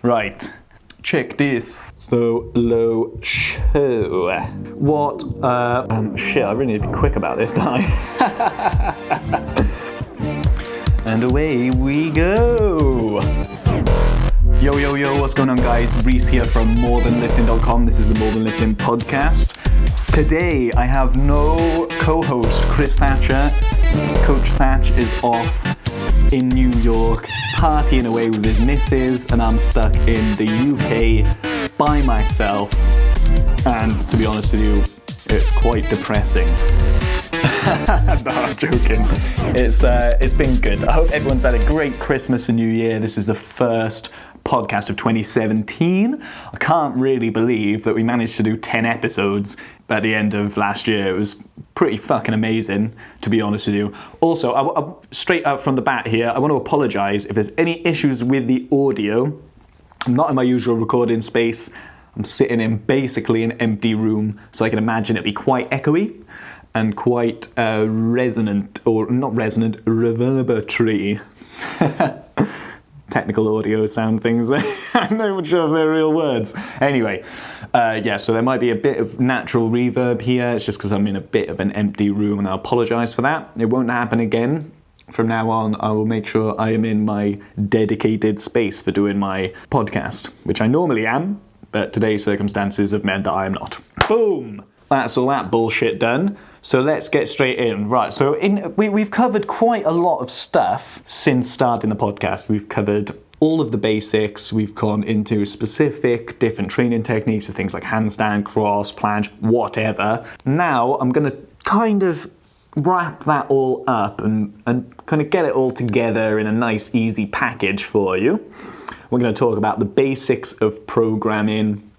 Right, check this solo show. What, shit, I really need to be quick about this, don't I? And away we go. Yo, what's going on, guys? Rhys here from morethanlifting.com. This is the More Than Lifting podcast. Today, I have no co-host, Chris Thatcher. Coach Thatch is off in New York, partying away with his missus, and I'm stuck in the UK by myself. And to be honest with you, it's quite depressing. No, I'm joking. It's been good. I hope everyone's had a great Christmas and New Year. This is the first podcast of 2017. I can't really believe that we managed to do 10 episodes at the end of last year. It was pretty fucking amazing, to be honest with you. Also, I straight out from the bat here, I want to apologise if there's any issues with the audio. I'm not in my usual recording space. I'm sitting in basically an empty room, so I can imagine it'd be quite echoey and quite resonant, or not resonant, reverberatory. Technical audio sound things. I'm not sure if they're real words. Anyway, so there might be a bit of natural reverb here. It's just because I'm in a bit of an empty room, and I apologise for that. It won't happen again. From now on, I will make sure I am in my dedicated space for doing my podcast, which I normally am, but today's circumstances have meant that I am not. Boom! That's all that bullshit done. So let's get straight in. Right, so we've covered quite a lot of stuff since starting the podcast. We've covered all of the basics. We've gone into specific different training techniques of things like handstand, cross, planche, whatever. Now I'm going to kind of wrap that all up and kind of get it all together in a nice, easy package for you. We're going to talk about the basics of programming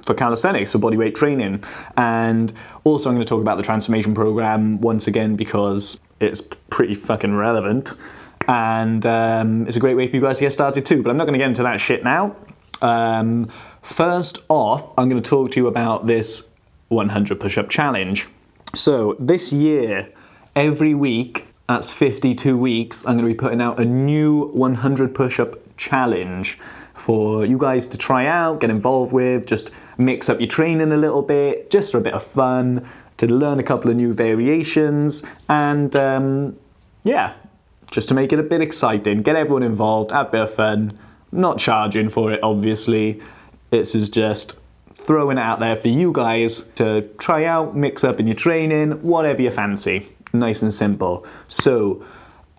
for calisthenics, for bodyweight training. And also I'm going to talk about the transformation program once again because it's pretty fucking relevant. And it's a great way for you guys to get started too. But I'm not going to get into that shit now. First off, I'm going to talk to you about this 100 push-up challenge. So this year, every week, that's 52 weeks, I'm going to be putting out a new 100 push-up challenge for you guys to try out, get involved with, just mix up your training a little bit, just for a bit of fun, to learn a couple of new variations, and just to make it a bit exciting, get everyone involved, have a bit of fun, not charging for it, obviously. This is just throwing it out there for you guys to try out, mix up in your training, whatever you fancy. Nice and simple. So,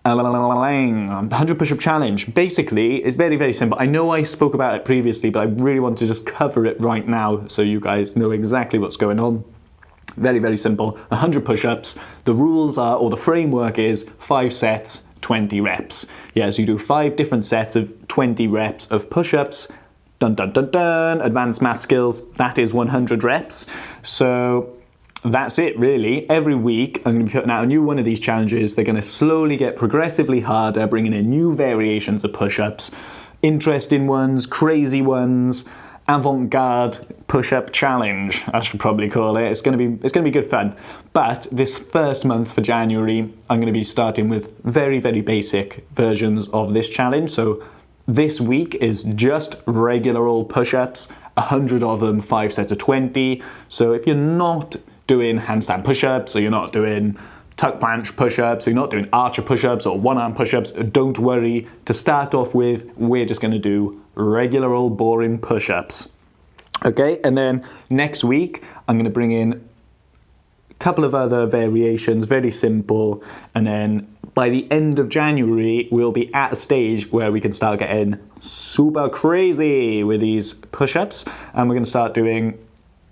100 push-up challenge. Basically, it's very, very simple. I know I spoke about it previously, but I really want to just cover it right now so you guys know exactly what's going on. Very, very simple. 100 push-ups. The rules are, or the framework is 5 sets, 20 reps. Yeah, so you do 5 different sets of 20 reps of push-ups. Dun, dun, dun, dun. Advanced math skills. That is 100 reps. So that's it, really. Every week, I'm going to be putting out a new one of these challenges. They're going to slowly get progressively harder, bringing in new variations of push-ups, interesting ones, crazy ones, avant-garde push-up challenge, I should probably call it. It's going to be good fun. But this first month for January, I'm going to be starting with very, very basic versions of this challenge. So this week is just regular old push-ups, 100 of them, 5 sets of 20. So if you're not doing handstand push-ups, or you're not doing tuck planche push-ups, or you're not doing archer push-ups or one-arm push-ups, don't worry. To start off with, we're just going to do regular old boring push-ups. Okay, and then next week, I'm going to bring in a couple of other variations, very simple, and then by the end of January, we'll be at a stage where we can start getting super crazy with these push-ups, and we're going to start doing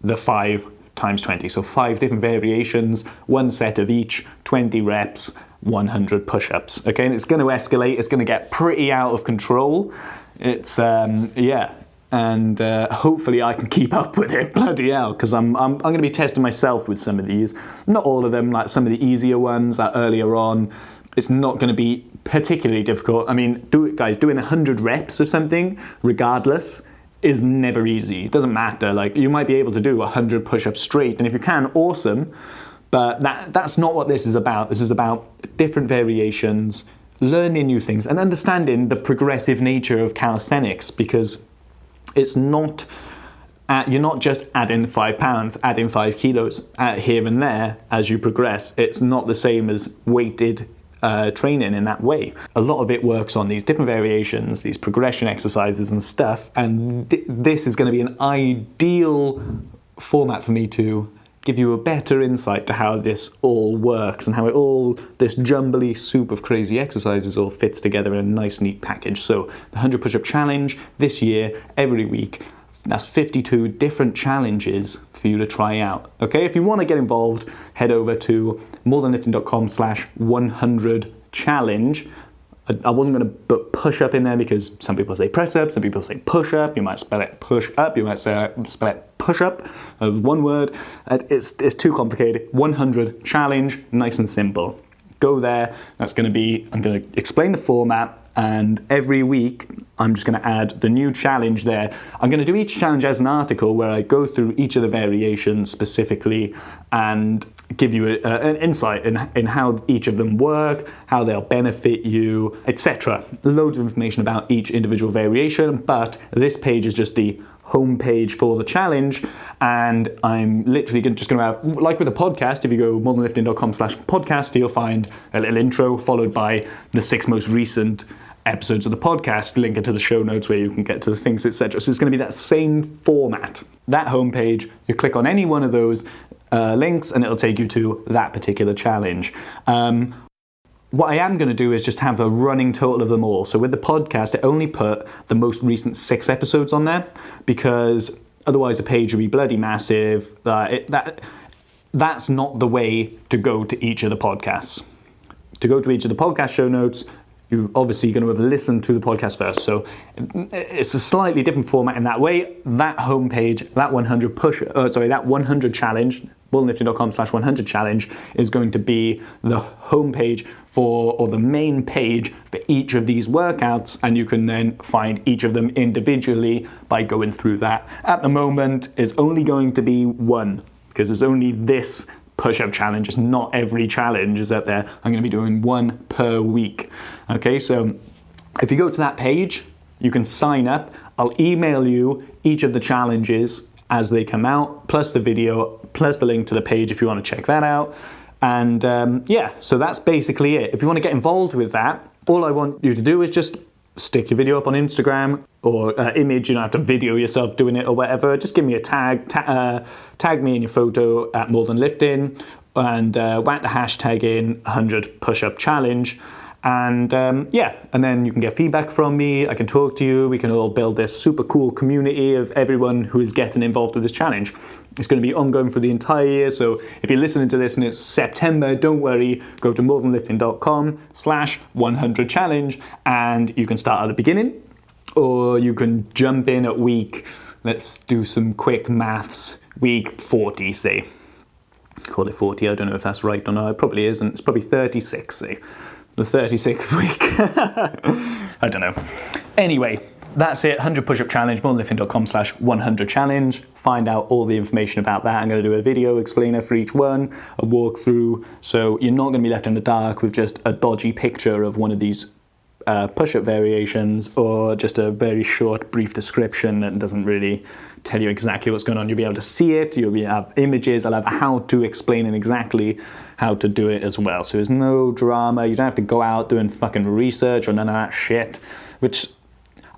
the 5 times 20. So 5 different variations, 1 set of each, 20 reps, 100 push-ups. Okay, and it's going to escalate. It's going to get pretty out of control. It's, and hopefully I can keep up with it, bloody hell, because I'm going to be testing myself with some of these. Not all of them, like some of the easier ones earlier on. It's not going to be particularly difficult. I mean, doing 100 reps of something, regardless, is never easy. It doesn't matter. Like, you might be able to do 100 push-ups straight, and if you can, awesome. But that's not what this is about. This is about different variations, learning new things and understanding the progressive nature of calisthenics, because it's not, you're not just adding 5 pounds, adding 5 kilos here and there as you progress. It's not the same as weighted training in that way. A lot of it works on these different variations, these progression exercises and stuff, and this is going to be an ideal format for me to give you a better insight to how this all works and how this jumbly soup of crazy exercises all fits together in a nice neat package. So the 100 push-up challenge this year, every week, that's 52 different challenges for you to try out. Okay, if you want to get involved, head over to morethanlifting.com/100challenge. I wasn't going to put push-up in there because some people say press-up, some people say push-up, you might spell it push-up, you might spell it push-up, one word. It's too complicated. 100 challenge, nice and simple. Go there, I'm going to explain the format, and every week I'm just going to add the new challenge there. I'm going to do each challenge as an article where I go through each of the variations specifically and give you an insight in how each of them work, how they'll benefit you, etc. Loads of information about each individual variation, but this page is just the home page for the challenge, and I'm literally just going to have, like with a podcast, if you go morethanlifting.com/podcast, you'll find a little intro followed by the 6 most recent episodes of the podcast, link it to the show notes where you can get to the things, etc. So it's going to be that same format, that homepage. You click on any one of those links and it'll take you to that particular challenge. What I am going to do is just have a running total of them all. So with the podcast, I only put the most recent 6 episodes on there, because otherwise the page would be bloody massive. That's not the way to go to each of the podcasts. To go to each of the podcast show notes, you're obviously going to have listened to the podcast first. So it's a slightly different format in that way. That homepage, that 100 challenge, morethanlifting.com/100 challenge is going to be the homepage or the main page for each of these workouts, and you can then find each of them individually by going through that. At the moment, it's only going to be one, because there's only this push-up challenge. It's not every challenge is out there. I'm going to be doing one per week. Okay, so if you go to that page, you can sign up. I'll email you each of the challenges as they come out, plus the video, plus the link to the page if you want to check that out. And yeah, so that's basically it. If you want to get involved with that, all I want you to do is just stick your video up on Instagram, or image. You don't have to video yourself doing it or whatever. Just give me a tag, tag me in your photo at More Than Lifting, and whack the hashtag in 100 push-up challenge. And yeah, and then you can get feedback from me, I can talk to you, we can all build this super cool community of everyone who is getting involved with this challenge. It's going to be ongoing for the entire year, so if you're listening to this and it's September, don't worry, go to morethanlifting.com/100 challenge, and you can start at the beginning, or you can jump in at week, let's do some quick maths, week 40, say. Call it 40, I don't know if that's right or not, it probably isn't, it's probably 36, say. The 36th week. I don't know. Anyway, that's it. 100 push-up challenge, morethanlifting.com/100 challenge. Find out all the information about that. I'm going to do a video explainer for each one, a walkthrough, so you're not going to be left in the dark with just a dodgy picture of one of these push-up variations, or just a very short, brief description that doesn't really tell you exactly what's going on. You'll be able to see it, you'll have images, I'll have how to explain and exactly how to do it as well. So there's no drama, you don't have to go out doing fucking research or none of that shit, which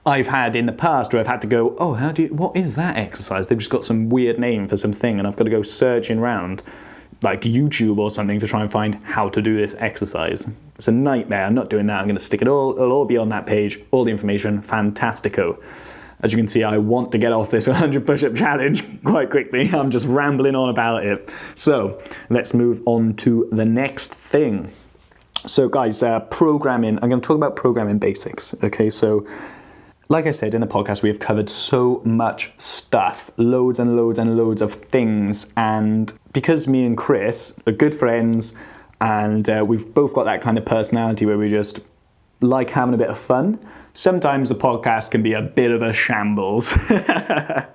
I've had in the past where I've had to go, oh, what is that exercise? They've just got some weird name for something and I've got to go searching around like YouTube or something to try and find how to do this exercise. It's a nightmare. I'm not doing that. I'm going to stick it all, it'll all be on that page, all the information, fantastico. As you can see, I want to get off this 100 push-up challenge quite quickly. I'm just rambling on about it. So let's move on to the next thing. So guys, programming, I'm going to talk about programming basics. Okay, so like I said in the podcast, we have covered so much stuff, loads and loads and loads of things. And because me and Chris are good friends, and we've both got that kind of personality where we just like having a bit of fun, sometimes the podcast can be a bit of a shambles. And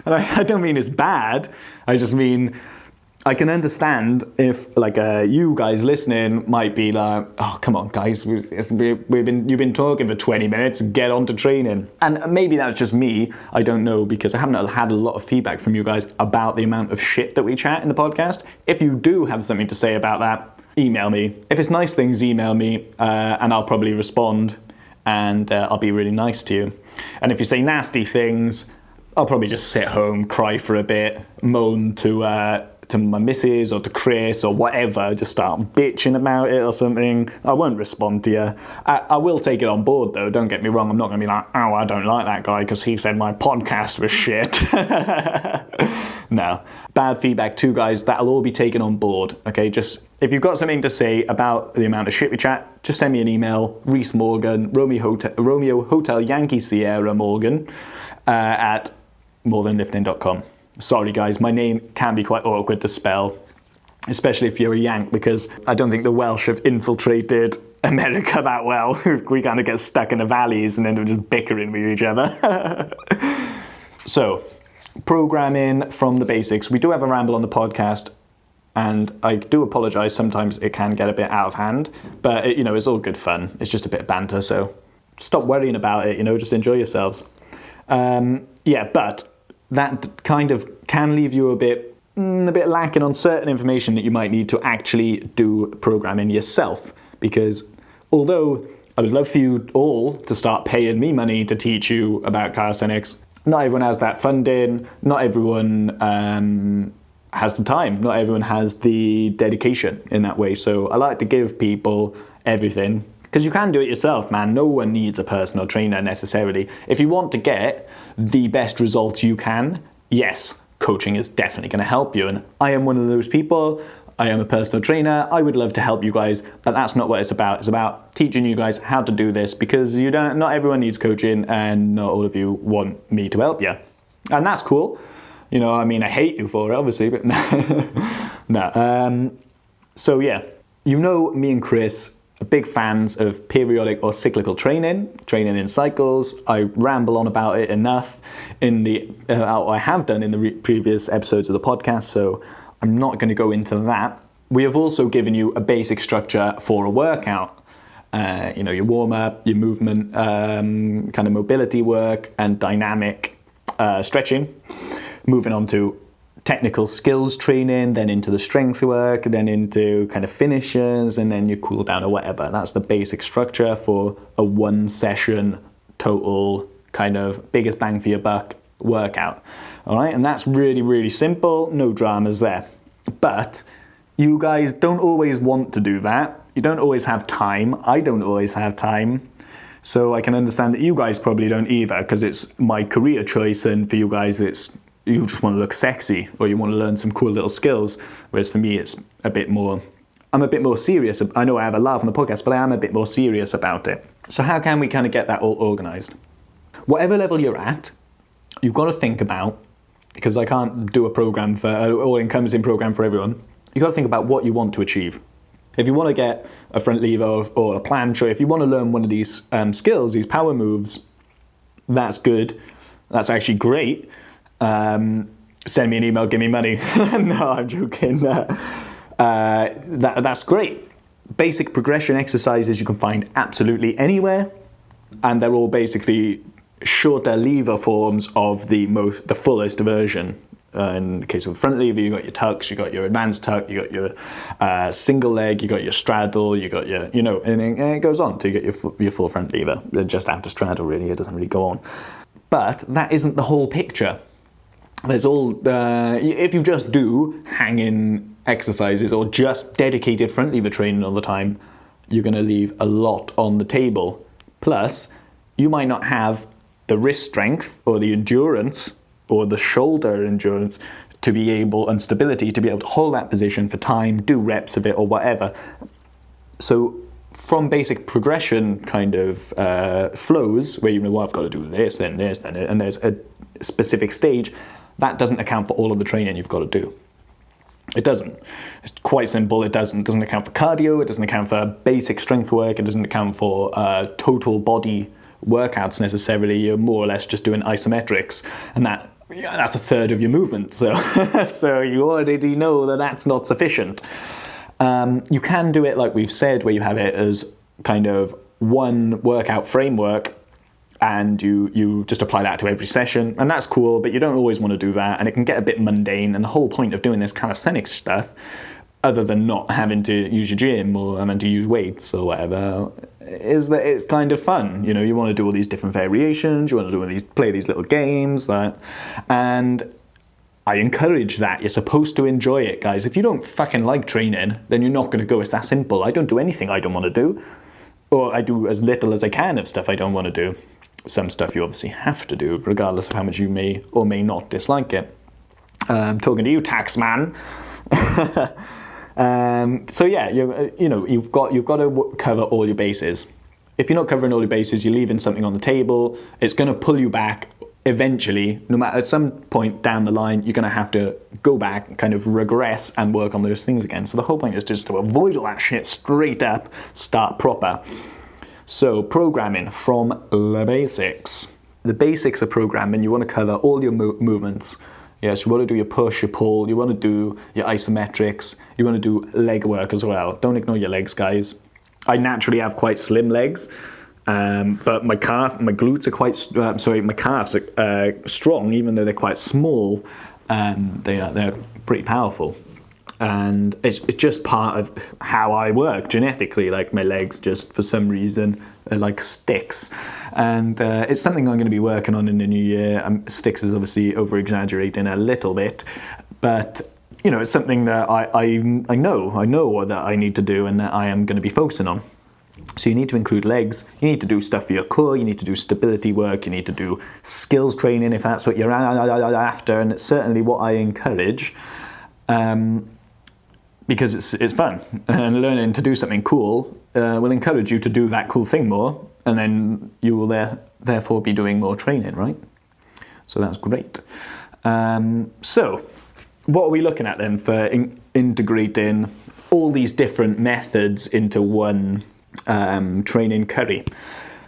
I don't mean it's bad, I just mean I can understand if like you guys listening might be like, oh, come on guys, you've been talking for 20 minutes, get on to training. And maybe that's just me, I don't know, because I haven't had a lot of feedback from you guys about the amount of shit that we chat in the podcast. If you do have something to say about that, email me. If it's nice things, email me, and I'll probably respond, and I'll be really nice to you. And if you say nasty things, I'll probably just sit home, cry for a bit, moan to my missus or to Chris or whatever, just start bitching about it or something. I won't respond to you. I will take it on board though, don't get me wrong. I'm not going to be like, oh, I don't like that guy because he said my podcast was shit. No. Bad feedback too, guys. That'll all be taken on board. Okay, just if you've got something to say about the amount of shit we chat, just send me an email, Rhys Morgan, Romeo Hotel Yankee Sierra Morgan, at morethanlifting.com. Sorry guys, my name can be quite awkward to spell, especially if you're a Yank, because I don't think the Welsh have infiltrated America that well. We kind of get stuck in the valleys and end up just bickering with each other. So, programming from the basics. We do have a ramble on the podcast, and I do apologise, sometimes it can get a bit out of hand, but it's all good fun. It's just a bit of banter, so stop worrying about it, just enjoy yourselves. But that kind of can leave you a bit lacking on certain information that you might need to actually do programming yourself. Because although I would love for you all to start paying me money to teach you about calisthenics, not everyone has that funding, not everyone has the time, not everyone has the dedication in that way. So I like to give people everything, because you can do it yourself, man. No one needs a personal trainer necessarily. If you want to get the best results you can, yes, coaching is definitely going to help you. And I am one of those people. I am a personal trainer. I would love to help you guys, but that's not what it's about. It's about teaching you guys how to do this, because not everyone needs coaching, and not all of you want me to help you. And that's cool. I hate you for it, obviously, but no. So yeah, me and Chris are big fans of periodic or cyclical training in cycles. I ramble on about it enough I have done in the previous episodes of the podcast, so I'm not going to go into that. We have also given you a basic structure for a workout. Your warm-up, your movement, kind of mobility work, and dynamic stretching. Moving on to technical skills training, then into the strength work, then into kind of finishes, and then your cool down or whatever. That's the basic structure for a 1 session total kind of biggest bang for your buck workout. All right, and that's really, really simple, no dramas there. But you guys don't always want to do that. You don't always have time. I don't always have time. So I can understand that you guys probably don't either, because it's my career choice, and for you guys you just want to look sexy, or you want to learn some cool little skills. Whereas for me, I'm a bit more serious. I know I have a laugh on the podcast, but I am a bit more serious about it. So how can we kind of get that all organized? Whatever level you're at, you've got to think about, because I can't do a program for all-encompassing program for everyone. You've got to think about what you want to achieve. If you want to get a front lever or a planche, if you want to learn one of these skills, these power moves, that's good. That's actually great. Send me an email, give me money. No, I'm joking. That's great. Basic progression exercises you can find absolutely anywhere, and they're all basically shorter lever forms of the fullest version. In the case of front lever, you got your tucks, you got your advanced tuck, you got your single leg, you got your straddle, you got your, and it goes on to get your full front lever. Just after straddle, really, it doesn't really go on. But that isn't the whole picture. There's if you just do hanging exercises or just dedicated front lever training all the time, you're going to leave a lot on the table. Plus, you might not have the wrist strength or the endurance or the shoulder endurance and stability to be able to hold that position for time, do reps of it or whatever. So from basic progression kind of flows, where I've got to do this, then this, then it, and there's a specific stage, that doesn't account for all of the training you've got to do. It doesn't. It's quite simple. It doesn't account for cardio. It doesn't account for basic strength work. It doesn't account for total body workouts necessarily. You're more or less just doing isometrics, and that yeah, that's a third of your movement. So, so you already know that that's not sufficient. You can do it like we've said, where you have it as kind of one workout framework, and you just apply that to every session, and that's cool, but you don't always want to do that, and it can get a bit mundane, and the whole point of doing this calisthenics stuff, other than not having to use your gym or having to use weights or whatever, is that it's kind of fun. You know, you want to do all these different variations, you want to do play these little games, and I encourage that. You're supposed to enjoy it, guys. If you don't fucking like training, then you're not going to go. It's that simple. I don't do anything I don't want to do, or I do as little as I can of stuff I don't want to do. Some stuff you obviously have to do, regardless of how much you may or may not dislike it. Talking to you, tax man. So yeah, you've got to cover all your bases. If you're not covering all your bases, you're leaving something on the table. It's going to pull you back eventually. No matter, at some point down the line, you're going to have to go back and kind of regress and work on those things again. So the whole point is just to avoid all that shit straight up, start proper. So programming from the basics. The basics of programming, you want to cover all your movements. Yes, you want to do your push, your pull, you want to do your isometrics, you want to do leg work as well. Don't ignore your legs, guys. I naturally have quite slim legs, but my glutes are quite, my calves are strong, even though they're quite small. They're pretty powerful. And it's just part of how I work genetically. Like my legs, just for some reason, are like sticks, and it's something I'm going to be working on in the new year. Sticks is obviously over-exaggerating a little bit, but you know, it's something that I know that I need to do and that I am going to be focusing on. So you need to include legs, you need to do stuff for your core, you need to do stability work, you need to do skills training if that's what you're after, and it's certainly what I encourage. Because it's fun, and learning to do something cool will encourage you to do that cool thing more, and then you will therefore be doing more training, right? So that's great. So what are we looking at then for integrating all these different methods into one training curry?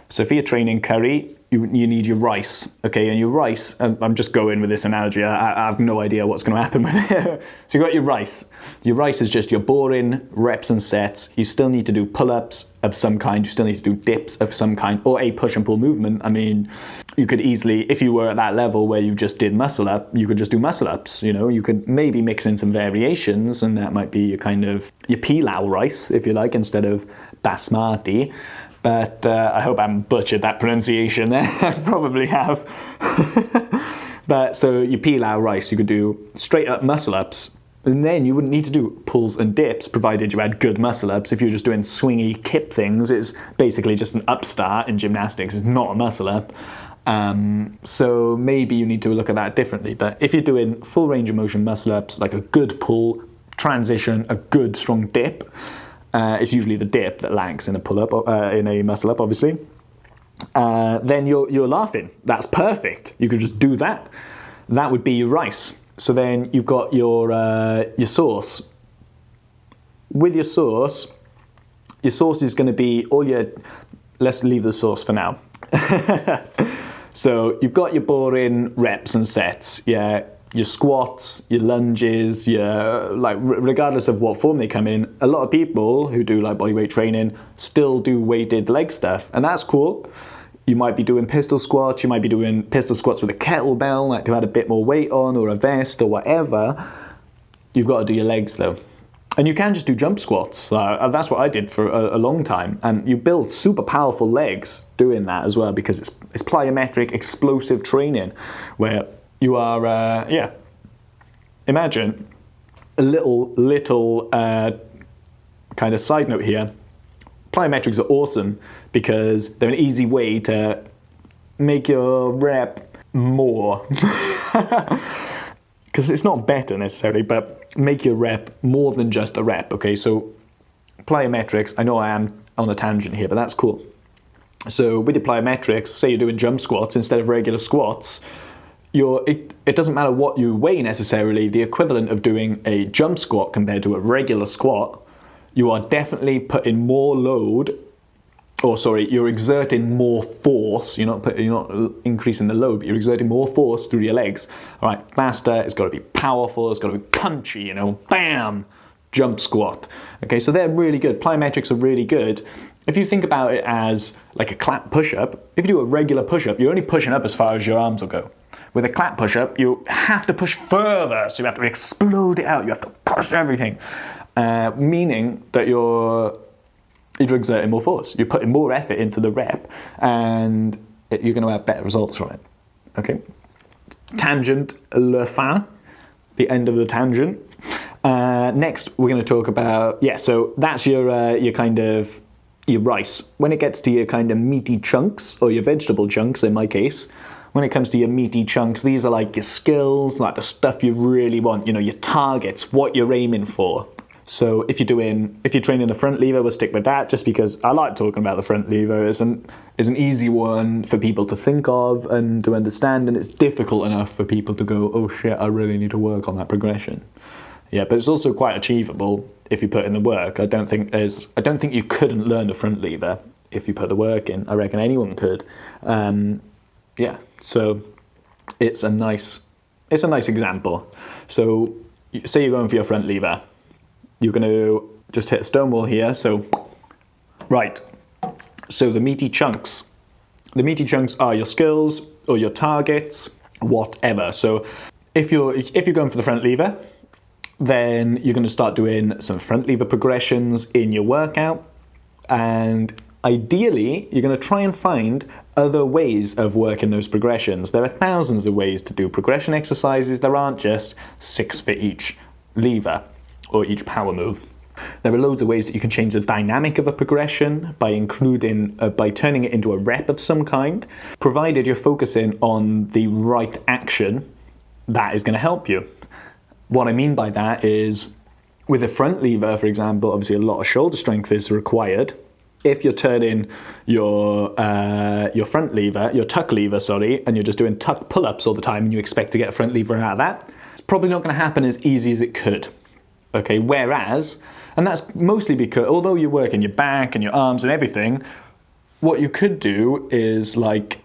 So for your training curry, you need your rice, okay? And your rice, I'm just going with this analogy, I have no idea what's going to happen with it. So you've got your rice. Your rice is just your boring reps and sets. You still need to do pull-ups of some kind. You still need to do dips of some kind, or a push and pull movement. I mean, you could easily, if you were at that level where you just did muscle up, you could just do muscle ups, you know? You could maybe mix in some variations, and that might be your kind of, your pilau rice, if you like, instead of basmati. But I hope I haven't butchered that pronunciation there. I probably have. But so your pilau rice, you could do straight up muscle ups, and then you wouldn't need to do pulls and dips, provided you had good muscle ups. If you're just doing swingy kip things, it's basically just an upstart in gymnastics. It's not a muscle up. So maybe you need to look at that differently. But if you're doing full range of motion muscle ups, like a good pull, transition, a good strong dip, it's usually the dip that lags in a pull-up, in a muscle-up, obviously. Then you're laughing. That's perfect. You could just do that. That would be your rice. So then you've got your sauce. With your sauce is going to be all your... Let's leave the sauce for now. So you've got your boring reps and sets, yeah. Your squats, your lunges, regardless of what form they come in, a lot of people who do like bodyweight training still do weighted leg stuff, and that's cool. You might be doing pistol squats, you might be doing pistol squats with a kettlebell, like to add a bit more weight on, or a vest, or whatever. You've got to do your legs though. And you can just do jump squats. That's what I did for a long time, and you build super powerful legs doing that as well, because it's plyometric, explosive training, where you are, imagine a little kind of side note here. Plyometrics are awesome because they're an easy way to make your rep more. Because it's not better necessarily, but make your rep more than just a rep, okay? So plyometrics, I know I am on a tangent here, but that's cool. So with your plyometrics, say you're doing jump squats instead of regular squats, it doesn't matter what you weigh necessarily, the equivalent of doing a jump squat compared to a regular squat, you are definitely putting more load you're exerting more force. You're not increasing the load, but you're exerting more force through your legs. All right, faster. It's got to be powerful. It's got to be punchy. You know, bam, jump squat. Okay, so they're really good. Plyometrics are really good. If you think about it as like a clap push-up, if you do a regular push-up, you're only pushing up as far as your arms will go. With a clap push-up, you have to push further, so you have to explode it out. You have to push everything, meaning that you're exerting more force. You're putting more effort into the rep, and you're going to have better results from it. Okay. Tangent le fin, the end of the tangent. Next, we're going to talk about so that's your kind of your rice. When it gets to your kind of meaty chunks, or your vegetable chunks, in my case. When it comes to your meaty chunks, these are like your skills, like the stuff you really want. You know, your targets, what you're aiming for. So if you're training the front lever, we'll stick with that, just because I like talking about the front lever. It's an easy one for people to think of and to understand, and it's difficult enough for people to go, oh shit, I really need to work on that progression. Yeah, but it's also quite achievable if you put in the work. I don't think you couldn't learn the front lever if you put the work in. I reckon anyone could. So it's a nice example. So say you're going for your front lever. You're going to just hit a stone wall here. So, right. So the meaty chunks are your skills or your targets, whatever. So if you're going for the front lever, then you're going to start doing some front lever progressions in your workout, and ideally you're going to try and find other ways of working those progressions. There are thousands of ways to do progression exercises. There aren't just 6 for each lever or each power move. There are loads of ways that you can change the dynamic of a progression by turning it into a rep of some kind. Provided you're focusing on the right action, that is going to help you. What I mean by that is, with a front lever, for example, obviously a lot of shoulder strength is required. If you're turning your front lever, your tuck lever, and you're just doing tuck pull-ups all the time and you expect to get a front lever out of that, it's probably not going to happen as easy as it could. Okay, whereas, and that's mostly because although you're working your back and your arms and everything, what you could do is like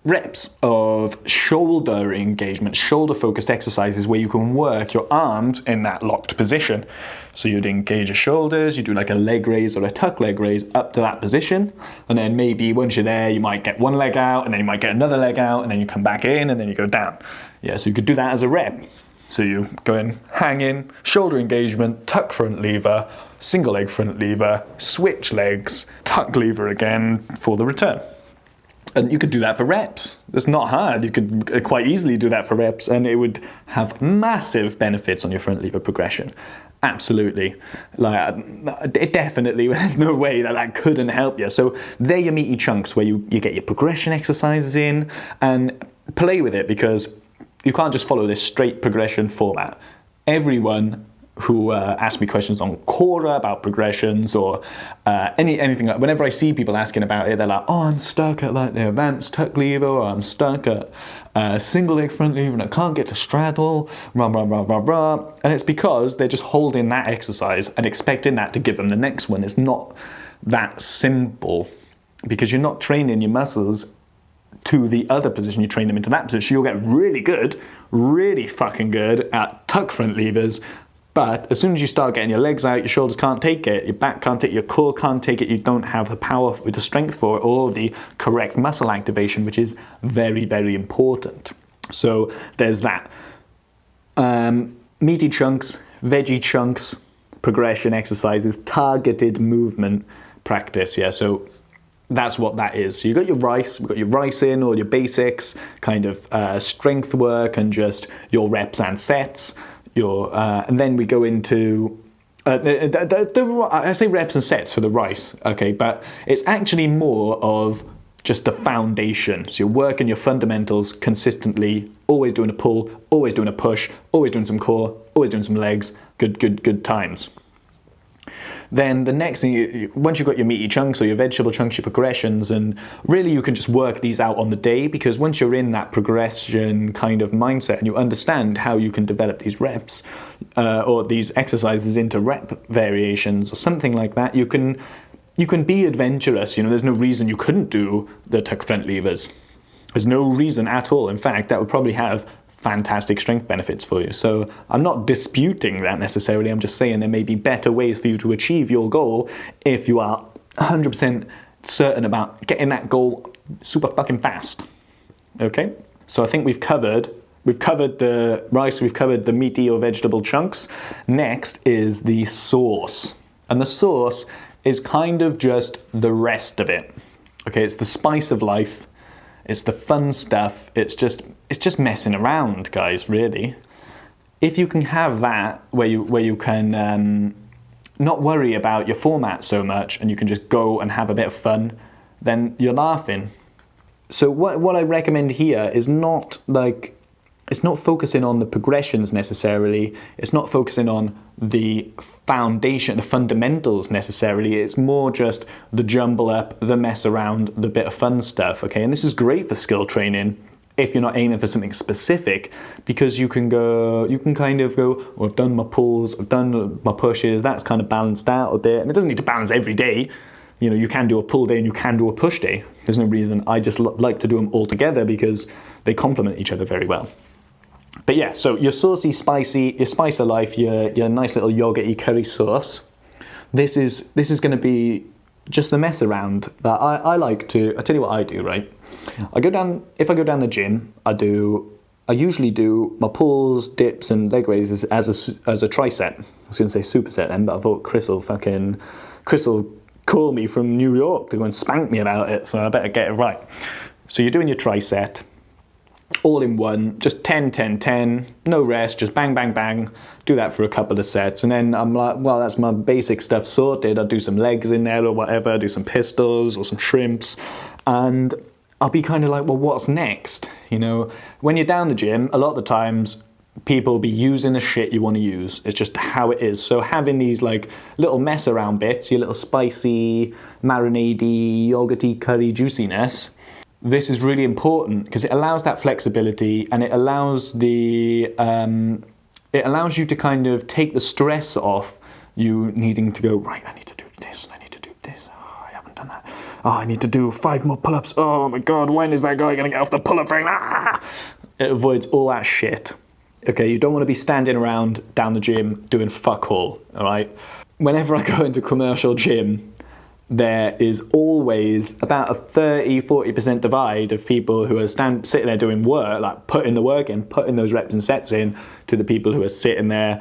reps of shoulder engagement, shoulder-focused exercises where you can work your arms in that locked position. So you'd engage your shoulders, you do like a leg raise or a tuck leg raise up to that position, and then maybe once you're there, you might get one leg out, and then you might get another leg out, and then you come back in, and then you go down. Yeah, so you could do that as a rep. So you go in, hang in, shoulder engagement, tuck front lever, single leg front lever, switch legs, tuck lever again for the return. And you could do that for reps. It's not hard. You could quite easily do that for reps, and it would have massive benefits on your front lever progression. Absolutely. Like, it definitely, there's no way that couldn't help you. So they're your meaty chunks where you get your progression exercises in, and play with it, because you can't just follow this straight progression format. Everyone who ask me questions on Quora about progressions or anything like, whenever I see people asking about it, they're like, oh, I'm stuck at like the advanced tuck lever, or I'm stuck at single leg front lever and I can't get to straddle, rah, rah, rah, rah, rah. And it's because they're just holding that exercise and expecting that to give them the next one. It's not that simple, because you're not training your muscles to the other position, you train them into that position. You'll get really good, really fucking good at tuck front levers. But as soon as you start getting your legs out, your shoulders can't take it, your back can't take it, your core can't take it, you don't have the power with the strength for it, or the correct muscle activation, which is very, very important. So there's that. Meaty chunks, veggie chunks, progression exercises, targeted movement practice. Yeah, so that's what that is. So you've got your rice, we've got your rice in, all your basics, kind of strength work and just your reps and sets. And then we go into, I say reps and sets for the rice, okay, but it's actually more of just the foundation. So you're working your fundamentals consistently, always doing a pull, always doing a push, always doing some core, always doing some legs, good times. Then the next thing, once you've got your meaty chunks or your vegetable chunks, your progressions, and really you can just work these out on the day, because once you're in that progression kind of mindset and you understand how you can develop these reps or these exercises into rep variations or something like that, you can you can be adventurous. You know, there's no reason you couldn't do the tuck front levers. There's no reason at all. In fact, that would probably have fantastic strength benefits for you. So I'm not disputing that necessarily. I'm just saying there may be better ways for you to achieve your goal if you are 100% certain about getting that goal super fucking fast. Okay? So I think we've covered the rice, we've covered the meaty or vegetable chunks. Next is the sauce. And the sauce is kind of just the rest of it. Okay, it's the spice of life. It's the fun stuff. It's just messing around, guys, really. If you can have that where you can not worry about your format so much and you can just go and have a bit of fun, then you're laughing. So what I recommend here is not like, it's not focusing on the progressions necessarily. It's not focusing on the foundation, the fundamentals necessarily. It's more just the jumble up, the mess around, the bit of fun stuff, okay? And this is great for skill training if you're not aiming for something specific, because you can kind of go, well, I've done my pulls, I've done my pushes, that's kind of balanced out a bit. And it doesn't need to balance every day. You know, you can do a pull day and you can do a push day. There's no reason. I just like to do them all together because they complement each other very well. But yeah, so your saucy, spicy, your spice of life, your nice little yogurty curry sauce. This is going to be just the mess around that I like to. I tell you what I do, right? If I go down the gym, I usually do my pulls, dips, and leg raises as a tricep. I was going to say superset then, but I thought Chris will call me from New York to go and spank me about it, so I better get it right. So you're doing your tricep, all in one, just 10, 10, 10, no rest, just bang, bang, bang. Do that for a couple of sets, and then I'm like, well, that's my basic stuff sorted. I'll do some legs in there or whatever, do some pistols or some shrimps, and I'll be kind of like, well, what's next? You know, when you're down the gym, a lot of the times, people will be using the shit you want to use. It's just how it is. So having these like little mess around bits, your little spicy, marinade-y, yogurty, curry juiciness, this is really important because it allows that flexibility, and it allows you to kind of take the stress off you needing to go, right, I need to do this, I need to do this. Oh, I haven't done that. Oh, I need to do 5 more pull-ups. Oh my God, when is that guy going to get off the pull-up thing? Ah! It avoids all that shit. Okay, you don't want to be standing around down the gym doing fuck all right? Whenever I go into a commercial gym, there is always about a 30-40% divide of people who are sitting there doing work, like putting the work in, putting those reps and sets in, to the people who are sitting there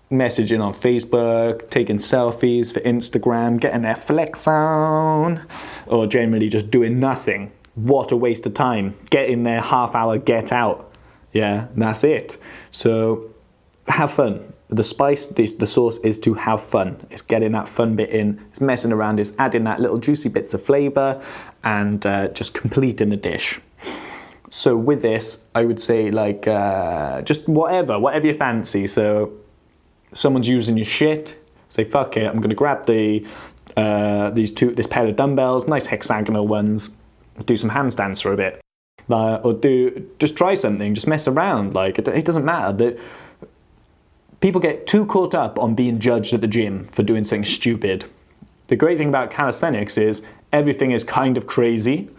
messaging on Facebook, taking selfies for Instagram, getting their flex on, or generally just doing nothing. What a waste of time. Get in there, half hour, get out. Yeah, and that's it. So have fun. The spice, the sauce is to have fun. It's getting that fun bit in. It's messing around. It's adding that little juicy bits of flavour and just completing the dish. So with this, I would say like just whatever you fancy. So someone's using your shit, say fuck it. I'm going to grab this pair of dumbbells, nice hexagonal ones. Do some handstands for a bit. Or just try something, just mess around. Like it doesn't matter. That people get too caught up on being judged at the gym for doing something stupid. The great thing about calisthenics is everything is kind of crazy,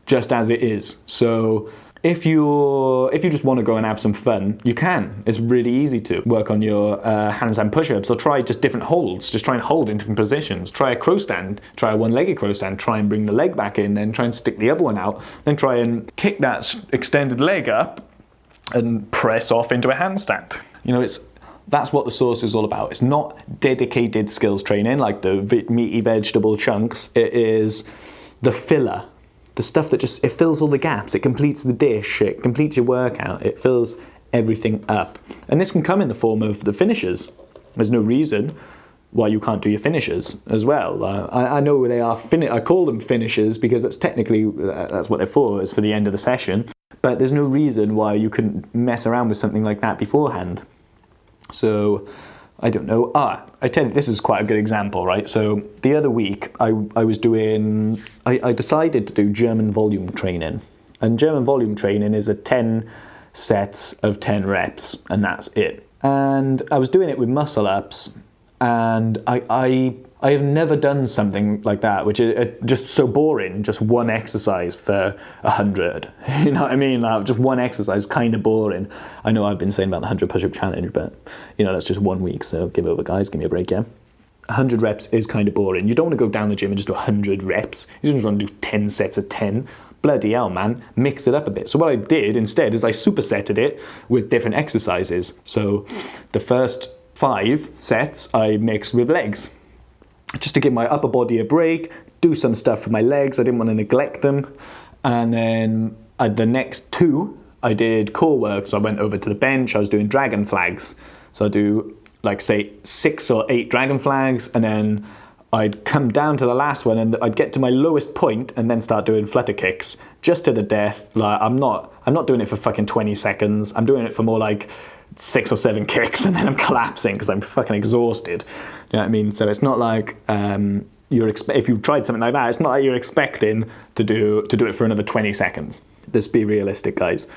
just as it is. So if you just want to go and have some fun, you can. It's really easy to work on your handstand push-ups, or try just different holds. Just try and hold in different positions. Try a crow stand. Try a one-legged crow stand. Try and bring the leg back in, then try and stick the other one out. Then try and kick that extended leg up and press off into a handstand. You know, that's what the sauce is all about. It's not dedicated skills training like the meaty vegetable chunks. It is the filler. The stuff that it fills all the gaps. It completes the dish. It completes your workout. It fills everything up. And this can come in the form of the finishers. There's no reason why you can't do your finishers as well. I know they are. I call them finishers because that's technically that's what they're for. Is for the end of the session. But there's no reason why you couldn't mess around with something like that beforehand. So I don't know. I tell you, this is quite a good example, right? So the other week, I decided to do German volume training. And German volume training is 10 sets of 10 reps, and that's it. And I was doing it with muscle ups, And I have never done something like that, which is just so boring, just one exercise for 100. You know what I mean? Like, just one exercise, kind of boring. I know I've been saying about the 100 push-up challenge, but, you know, that's just 1 week, so give it over, guys. Give me a break, yeah? 100 reps is kind of boring. You don't want to go down the gym and just do 100 reps. You just want to do 10 sets of 10. Bloody hell, man. Mix it up a bit. So what I did instead is I supersetted it with different exercises. So the first 5 sets I mixed with legs, just to give my upper body a break, do some stuff for my legs. I didn't want to neglect them. And then the next 2, I did core work. So I went over to the bench. I was doing dragon flags. So I do, like, say 6 or 8 dragon flags, and then I'd come down to the last one and I'd get to my lowest point and then start doing flutter kicks just to the death. Like, I'm not doing it for fucking 20 seconds. I'm doing it for more like 6 or 7 kicks, and then I'm collapsing because I'm fucking exhausted. You know what I mean? So it's not like if you tried something like that, it's not like you're expecting to do it for another 20 seconds. Just be realistic, guys.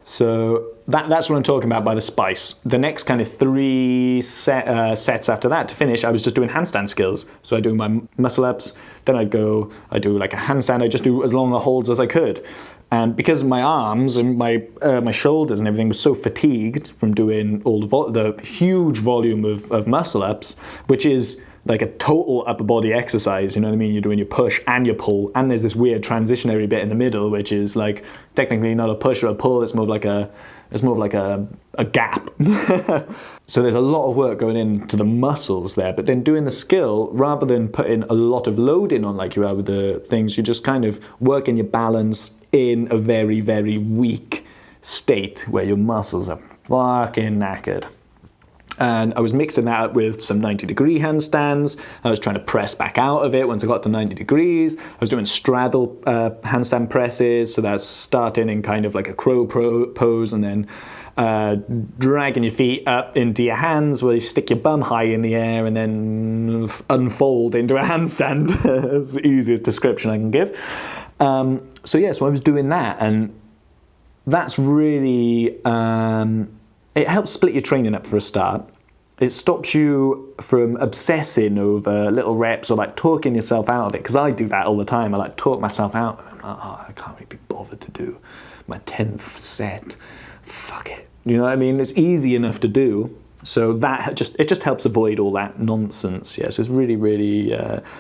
So that's what I'm talking about by the spice. The next kind of 3 sets after that to finish, I was just doing handstand skills. So I do my muscle ups, then I do like a handstand. I just do as long the holds as I could. And because my arms and my shoulders and everything was so fatigued from doing all the huge volume of muscle ups, which is like a total upper body exercise, you know what I mean? You're doing your push and your pull, and there's this weird transitionary bit in the middle, which is like technically not a push or a pull. It's more of like a gap. So there's a lot of work going into the muscles there, but then doing the skill, rather than putting a lot of loading on like you are with the things, you just kind of working your balance in a very, very weak state where your muscles are fucking knackered. And I was mixing that up with some 90-degree handstands. I was trying to press back out of it once I got to 90 degrees. I was doing straddle handstand presses, so that's starting in kind of like a crow pose and then dragging your feet up into your hands where you stick your bum high in the air and then unfold into a handstand. That's the easiest description I can give. So I was doing that, and that's really... it helps split your training up for a start. It stops you from obsessing over little reps or like talking yourself out of it, because I do that all the time. I like talk myself out. I'm like, oh, I can't really be bothered to do my 10th set. Fuck it. You know what I mean? It's easy enough to do. So that just helps avoid all that nonsense. Yeah, so it's really, really,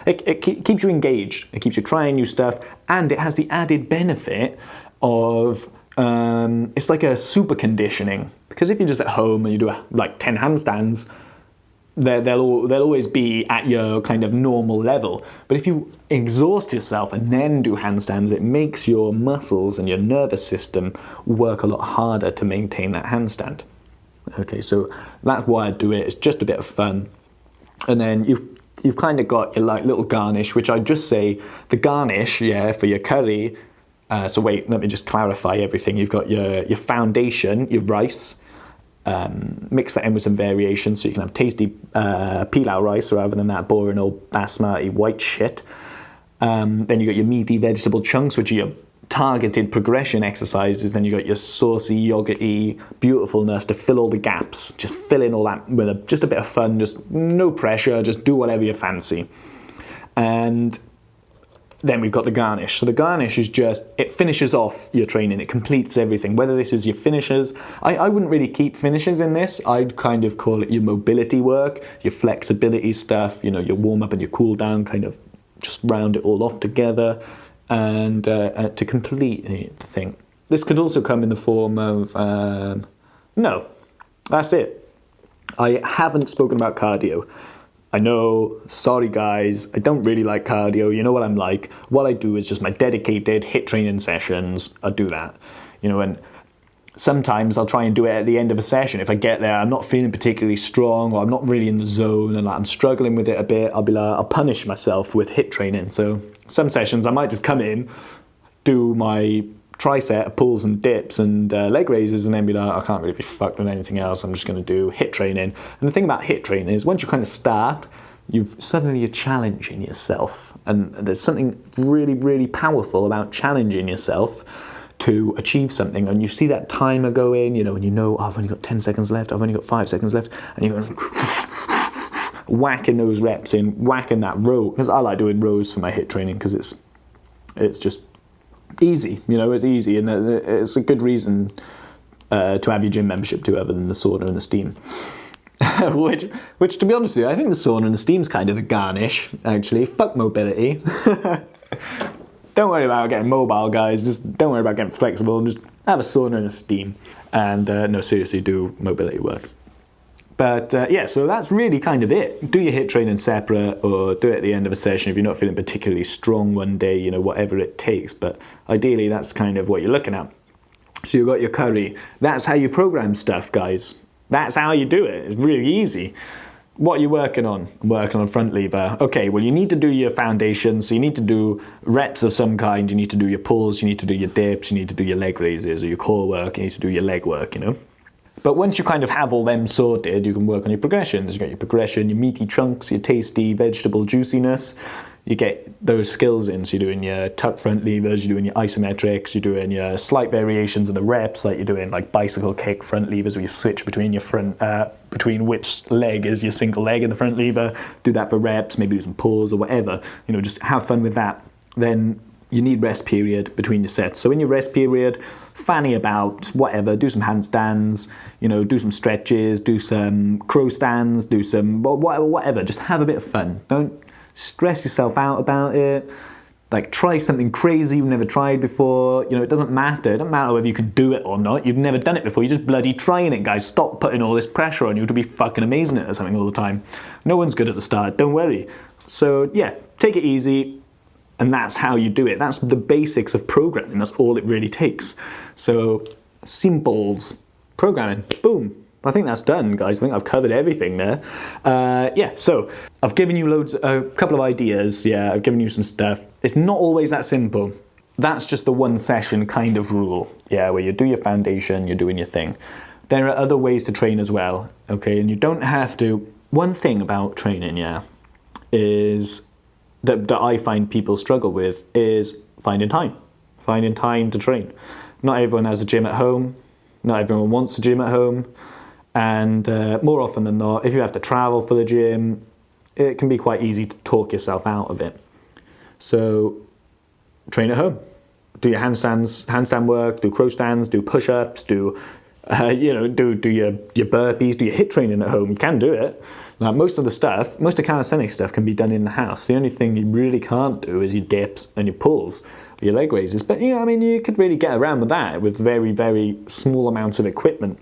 it keeps you engaged. It keeps you trying new stuff, and it has the added benefit of it's like a super conditioning, because if you're just at home and you do like 10 handstands, they'll always be at your kind of normal level. But if you exhaust yourself and then do handstands, it makes your muscles and your nervous system work a lot harder to maintain that handstand. Okay, so that's why I do it. It's just a bit of fun. And then you've kind of got your like little garnish, which I just say the garnish, yeah, for your curry. So wait, let me just clarify everything. You've got your foundation, your rice. Mix that in with some variation so you can have tasty pilau rice rather than that boring old basmati white shit. Then you got your meaty vegetable chunks, which are your targeted progression exercises. Then you got your saucy, yogurty beautifulness to fill all the gaps. Just fill in all that with just a bit of fun, just no pressure, just do whatever you fancy. And then we've got the garnish. So the garnish is just, it finishes off your training. It completes everything. Whether this is your finishers, I wouldn't really keep finishers in this. I'd kind of call it your mobility work, your flexibility stuff, you know, your warm up and your cool down, kind of just round it all off together and to complete the thing. This could also come in the form of, no, that's it. I haven't spoken about cardio. I know, sorry guys, I don't really like cardio. You know what I'm like. What I do is just my dedicated HIIT training sessions. I do that, you know, and sometimes I'll try and do it at the end of a session. If I get there, I'm not feeling particularly strong, or I'm not really in the zone, and I'm struggling with it a bit, I'll punish myself with HIIT training. So some sessions I might just come in, do my tricep pulls and dips and leg raises, and then be like, I can't really be fucked with anything else. I'm just going to do HIIT training. And the thing about HIIT training is once you kind of start, you're challenging yourself. And there's something really, really powerful about challenging yourself to achieve something. And you see that timer go in, you know, and you know, oh, I've only got 10 seconds left, I've only got 5 seconds left, and you go, whacking those reps in, whacking that row, because I like doing rows for my HIIT training because it's just easy, you know, it's easy, and it's a good reason to have your gym membership too, other than the sauna and the steam. which to be honest with you, I think the sauna and the steam's kind of the garnish, actually. Fuck mobility. Don't worry about getting mobile, guys. Just don't worry about getting flexible. Just have a sauna and a steam. And no, seriously, do mobility work. But yeah, so that's really kind of it. Do your HIIT training separate, or do it at the end of a session if you're not feeling particularly strong one day, you know, whatever it takes. But ideally, that's kind of what you're looking at. So you've got your curry. That's how you program stuff, guys. That's how you do it. It's really easy. What are you working on? I'm working on front lever. Okay, well, you need to do your foundation, so you need to do reps of some kind. You need to do your pulls, you need to do your dips, you need to do your leg raises, or your core work, you need to do your leg work, you know? But once you kind of have all them sorted, you can work on your progressions. You got your progression, your meaty chunks, your tasty vegetable juiciness. You get those skills in, so you're doing your tuck front levers, you're doing your isometrics, you're doing your slight variations of the reps, like you're doing like bicycle kick front levers, where you switch between your front, between which leg is your single leg in the front lever. Do that for reps, maybe do some pulls or whatever. You know, just have fun with that. Then you need rest period between your sets. So in your rest period, fanny about, whatever, do some handstands, you know, do some stretches, do some crow stands, do some whatever. Just have a bit of fun. Don't stress yourself out about it. Like, try something crazy you've never tried before. You know, it doesn't matter. It doesn't matter whether you can do it or not. You've never done it before. You're just bloody trying it, guys. Stop putting all this pressure on you to be fucking amazing at something all the time. No one's good at the start. Don't worry. So yeah, take it easy. And that's how you do it. That's the basics of programming. That's all it really takes. So simples, programming, boom. I think that's done, guys. I think I've covered everything there. Yeah, so I've given you a couple of ideas. Yeah, I've given you some stuff. It's not always that simple. That's just the one session kind of rule. Yeah, where you do your foundation, you're doing your thing. There are other ways to train as well, okay? And you don't have to. One thing about training, yeah, is that I find people struggle with is finding time. Finding time to train. Not everyone has a gym at home. Not everyone wants a gym at home. And more often than not, if you have to travel for the gym, it can be quite easy to talk yourself out of it. So train at home. Do your handstand work, do crow stands, do push-ups, do your burpees, do your HIIT training at home. You can do it. Like most of the calisthenics stuff can be done in the house. The only thing you really can't do is your dips and your pulls, or your leg raises. But yeah, I mean, you could really get around with that with very, very small amounts of equipment.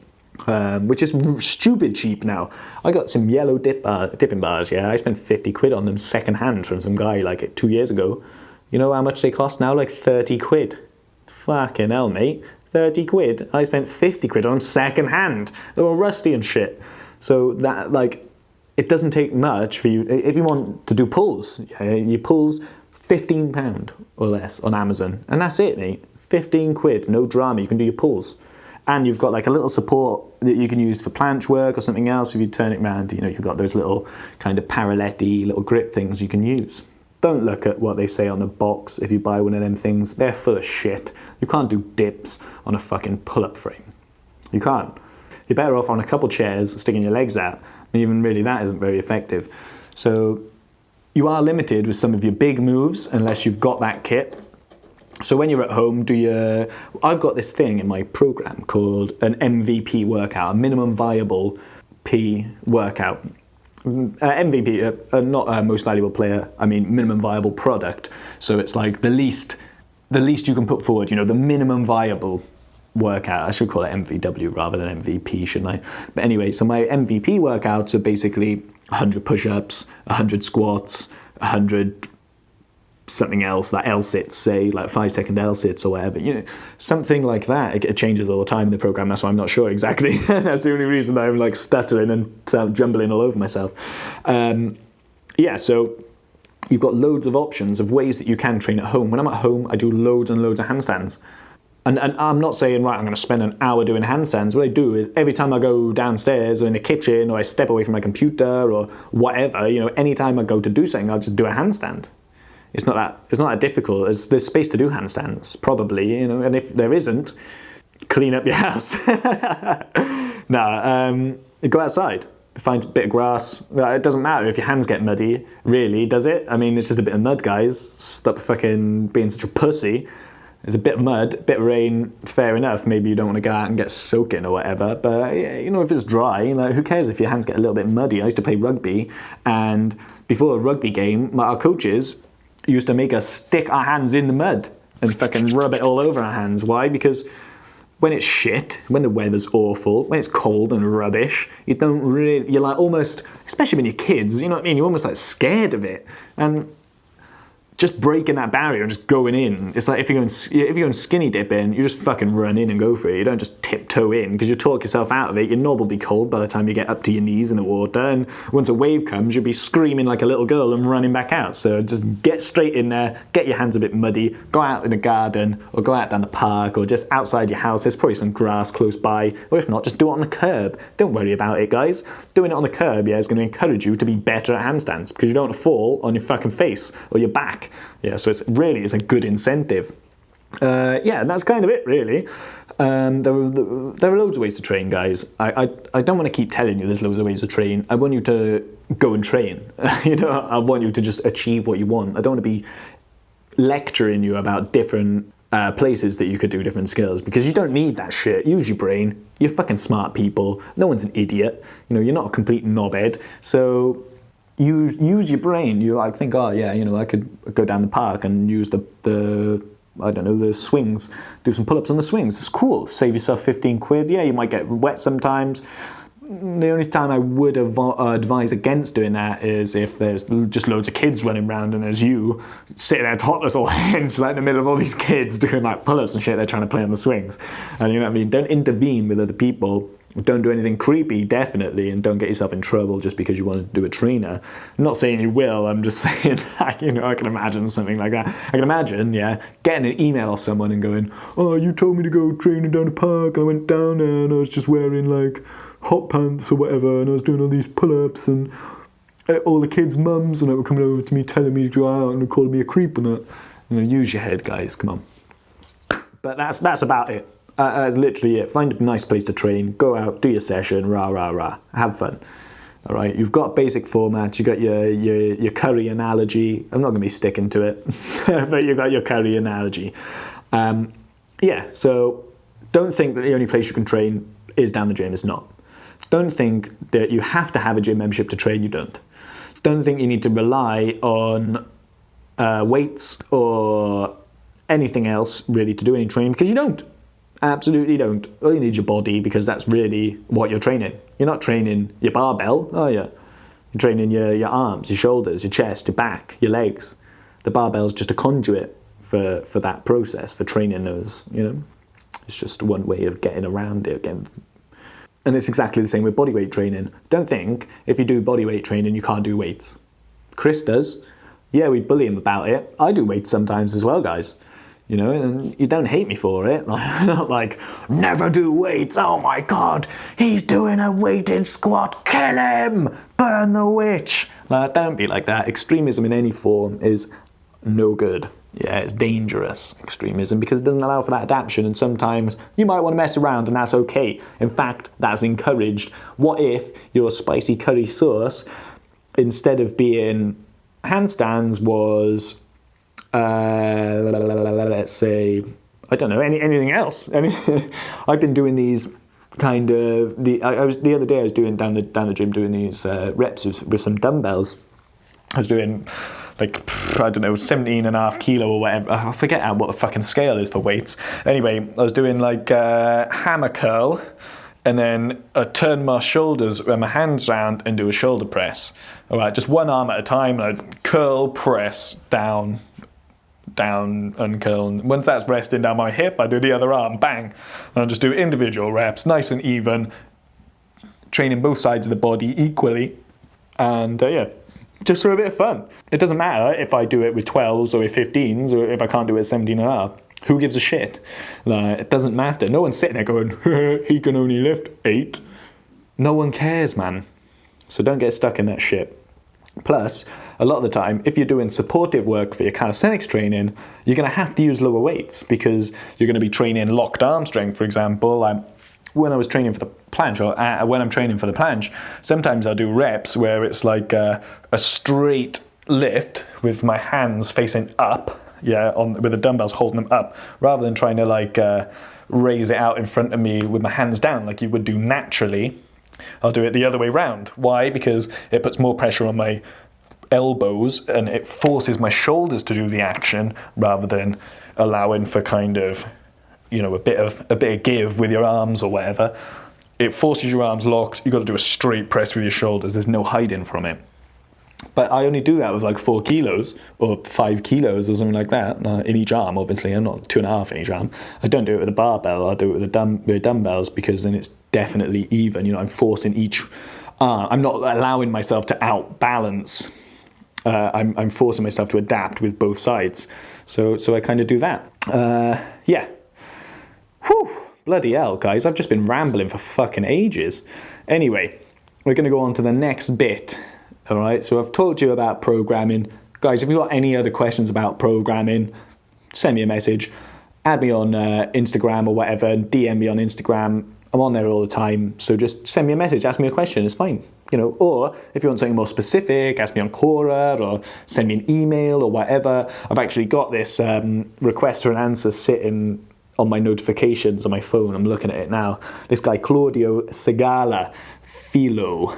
Which is stupid cheap now. I got some yellow dipping bars, yeah. I spent 50 quid on them second hand from some guy like 2 years ago. You know how much they cost now? Like 30 quid. Fucking hell, mate. 30 quid. I spent 50 quid on them second hand. They were rusty and shit. So that, like, it doesn't take much for you. If you want to do pulls, yeah, your pulls, £15 or less on Amazon. And that's it, mate. 15 quid, no drama. You can do your pulls. And you've got like a little support that you can use for planche work or something else. If you turn it around, you know, you've got those little kind of paralletti little grip things you can use. Don't look at what they say on the box if you buy one of them things. They're full of shit. You can't do dips on a fucking pull-up frame. You can't. You're better off on a couple chairs sticking your legs out. And even really that isn't very effective. So you are limited with some of your big moves unless you've got that kit. So when you're at home, I've got this thing in my program called an MVP workout, a minimum viable P workout. MVP, not a most valuable player, I mean minimum viable product. So it's like the least you can put forward, you know, the minimum viable workout. I should call it MVW rather than MVP, shouldn't I? But anyway, so my MVP workouts are basically 100 push-ups, 100 squats, 100 something else, like L-sits, say, like 5-second L-sits or whatever, you know, something like that. It changes all the time in the program, that's why I'm not sure exactly. That's the only reason I'm like stuttering and jumbling all over myself. Yeah, so you've got loads of options of ways that you can train at home. When I'm at home, I do loads and loads of handstands. And I'm not saying, right, I'm going to spend an hour doing handstands. What I do is every time I go downstairs or in the kitchen or I step away from my computer or whatever, you know, anytime I go to do something, I'll just do a handstand. It's not that difficult. There's space to do handstands, probably, you know, and if there isn't, clean up your house. No, go outside. find a bit of grass. It doesn't matter if your hands get muddy, really, does it? I mean, it's just a bit of mud, guys. Stop fucking being such a pussy. There's a bit of mud, a bit of rain, fair enough. Maybe you don't want to go out and get soaking or whatever, but you know, if it's dry, like, who cares if your hands get a little bit muddy? I used to play rugby, and before a rugby game, our coaches used to make us stick our hands in the mud and fucking rub it all over our hands. Why? Because when it's shit, when the weather's awful, when it's cold and rubbish, you don't really, you're like almost, especially when you're kids, you know what I mean? You're almost like scared of it. And just breaking that barrier and just going in. It's like if you're going skinny dipping, you just fucking run in and go for it. You don't just tiptoe in, because you talk yourself out of it. Your knob will be cold by the time you get up to your knees in the water, and once a wave comes, you'll be screaming like a little girl and running back out. So just get straight in there, get your hands a bit muddy, go out in the garden, or go out down the park, or just outside your house. There's probably some grass close by, or if not, just do it on the curb. Don't worry about it, guys. Doing it on the curb, yeah, is going to encourage you to be better at handstands, because you don't want to fall on your fucking face or your back. Yeah, so it's a good incentive. Yeah, and that's kind of it, really. There are loads of ways to train, guys. I don't want to keep telling you there's loads of ways to train. I want you to go and train. You know, I want you to just achieve what you want. I don't want to be lecturing you about different places that you could do different skills, because you don't need that shit. Use your brain. You're fucking smart people. No one's an idiot. You know, you're not a complete knobhead. So use your brain. You like think, oh yeah, you know, I could go down the park and use the I don't know, the swings, do some pull-ups on the swings. It's cool. Save yourself 15 quid. Yeah, you might get wet sometimes. The only time I would advise against doing that is if there's just loads of kids running around and there's you sitting there topless all hench, like in the middle of all these kids doing like pull-ups and shit. They're trying to play on the swings, and you know what I mean. Don't intervene with other people. Don't do anything creepy, definitely, and don't get yourself in trouble just because you want to do a trainer. I'm not saying you will. I'm just saying, you know, I can imagine something like that. I can imagine, yeah, getting an email off someone and going, "Oh, you told me to go training down the park. I went down there and I was just wearing like hot pants or whatever, and I was doing all these pull-ups, and all the kids' mums and they were coming over to me telling me to go out and calling me a creep and that." You know, use your head, guys. Come on. But that's about it. That's literally it. Find a nice place to train. Go out, do your session. Rah rah rah. Have fun. All right. You've got basic formats. You got your curry analogy. I'm not going to be sticking to it, but you got your curry analogy. Yeah. So don't think that the only place you can train is down the gym. It's not. Don't think that you have to have a gym membership to train. You don't. Don't think you need to rely on weights or anything else really to do any training, because you don't. Absolutely don't. All you need is your body, because that's really what you're training. You're not training your barbell, are you? You're training your arms, your shoulders, your chest, your back, your legs. The barbell's just a conduit for that process, for training those, you know? It's just one way of getting around it again. And it's exactly the same with bodyweight training. Don't think if you do bodyweight training you can't do weights. Chris does. Yeah, we bully him about it. I do weights sometimes as well, guys. You know, and you don't hate me for it. Not like, never do weights, oh my god, he's doing a weighted squat, kill him, burn the witch. Like, don't be like that. Extremism in any form is no good. Yeah, it's dangerous, extremism, because it doesn't allow for that adaptation, and sometimes you might want to mess around, and that's okay. In fact, that's encouraged. What if your spicy curry sauce, instead of being handstands, was let's say, I don't know, anything else. I've been doing these kind of the other day I was doing down the gym doing these reps with some dumbbells. I was doing like, I don't know, 17.5 kilo or whatever. I forget what the fucking scale is for weights. Anyway, I was doing like hammer curl, and then I turn my shoulders, my hands round, and do a shoulder press. All right, just one arm at a time. And I curl, press, down, uncurl. And once that's resting down my hip, I do the other arm, bang. And I'll just do individual reps, nice and even, training both sides of the body equally. And yeah, just for a bit of fun. It doesn't matter if I do it with 12s or with 15s, or if I can't do it at 17.5. Who gives a shit? It doesn't matter. No one's sitting there going, he can only lift 8. No one cares, man. So don't get stuck in that shit. Plus, a lot of the time, if you're doing supportive work for your calisthenics training, you're going to have to use lower weights, because you're going to be training locked arm strength, for example. when I was training for the planche, or when I'm training for the planche, sometimes I'll do reps where it's like a straight lift with my hands facing up, with the dumbbells holding them up, rather than trying to like raise it out in front of me with my hands down like you would do naturally. I'll do it the other way round. Why? Because it puts more pressure on my elbows and it forces my shoulders to do the action rather than allowing for kind of, a bit of give with your arms or whatever. It forces your arms locked. You've got to do a straight press with your shoulders. There's no hiding from it. But I only do that with like 4 kilos or 5 kilos or something like that in each arm, obviously. I'm not 2.5 in each arm. I don't do it with a barbell. I'll do it with dumbbells because then it's definitely even. I'm forcing each arm. I'm not allowing myself to outbalance. I'm forcing myself to adapt with both sides. So I kind of do that. Yeah. Whew. Bloody hell, guys. I've just been rambling for fucking ages. Anyway, we're going to go on to the next bit. All right, so I've told you about programming. Guys, if you've got any other questions about programming, send me a message. Add me on Instagram or whatever. DM me on Instagram. I'm on there all the time. So just send me a message. Ask me a question. It's fine. Or if you want something more specific, ask me on Quora or send me an email or whatever. I've actually got this request for an answer sitting on my notifications on my phone. I'm looking at it now. This guy, Claudio Segala Filo.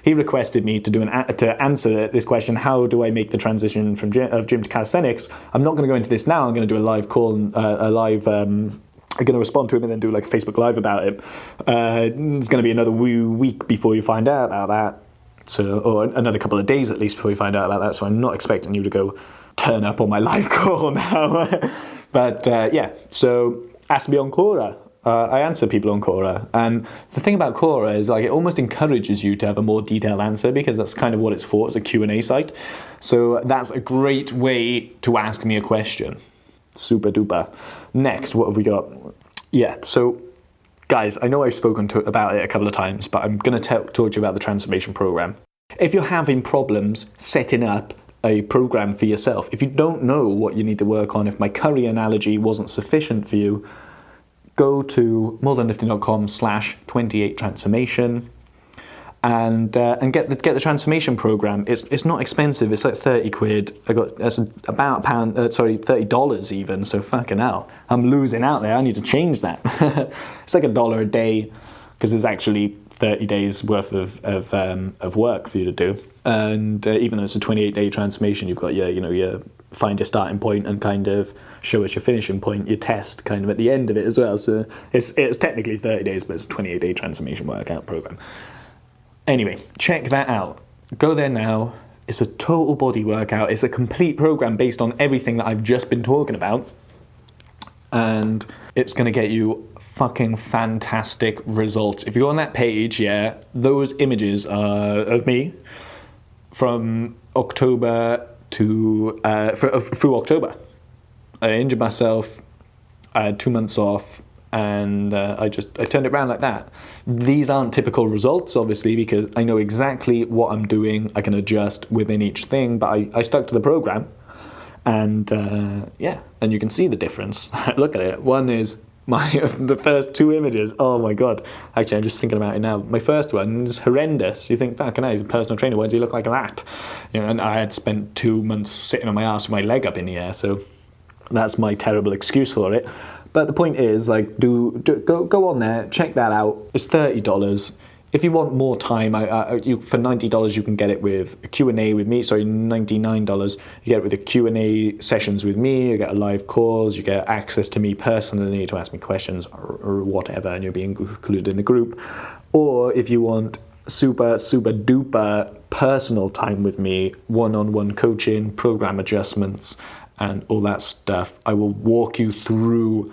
He requested me to answer this question: how do I make the transition from gym to calisthenics? I'm not going to go into this now. I'm going to do a live call, I'm going to respond to him and then do like a Facebook Live about it. It's going to be another week before you find out about that, or another couple of days at least before you find out about that. So I'm not expecting you to go turn up on my live call now. But so ask me on Quora. I answer people on Quora, and the thing about Quora is like it almost encourages you to have a more detailed answer because that's kind of what it's for. It's a Q&A site, so that's a great way to ask me a question. Super duper. Next, what have we got? Yeah, so guys, I know I've spoken about it a couple of times, but I'm going to talk to you about the transformation program. If you're having problems setting up a program for yourself, if you don't know what you need to work on, if my curry analogy wasn't sufficient for you, go to morethanlifting.com/28transformation and get the transformation program. It's not expensive. It's like 30 quid. That's about $30 even. So fucking hell, I'm losing out there. I need to change that. It's like $1 a day because there's actually 30 days worth of work for you to do. And even though it's a 28-day transformation, you've got your find your starting point and kind of show us your finishing point, your test kind of at the end of it as well. So it's technically 30 days, but it's a 28-day transformation workout program. Anyway, check that out. Go there now. It's a total body workout. It's a complete program based on everything that I've just been talking about. And it's going to get you fucking fantastic results. If you go on that page, those images are of me from October to through October. I injured myself. I had 2 months off, and I turned it around like that. These aren't typical results, obviously, because I know exactly what I'm doing. I can adjust within each thing, but I stuck to the program, and and you can see the difference. Look at it. One is the first 2 images. Oh my god! Actually, I'm just thinking about it now. My first one is horrendous. You think, fucking hell, he's a personal trainer. Why does he look like that? And I had spent 2 months sitting on my ass with my leg up in the air. So that's my terrible excuse for it. But the point is, like, go on there, check that out. It's $30. If you want more time, for $90 you can get it with a Q&A with me. Sorry, $99. You get it with the Q&A sessions with me. You get a live calls. You get access to me personally to ask me questions or whatever, and you'll be included in the group. Or if you want super duper personal time with me, one-on-one coaching, program adjustments, and all that stuff, I will walk you through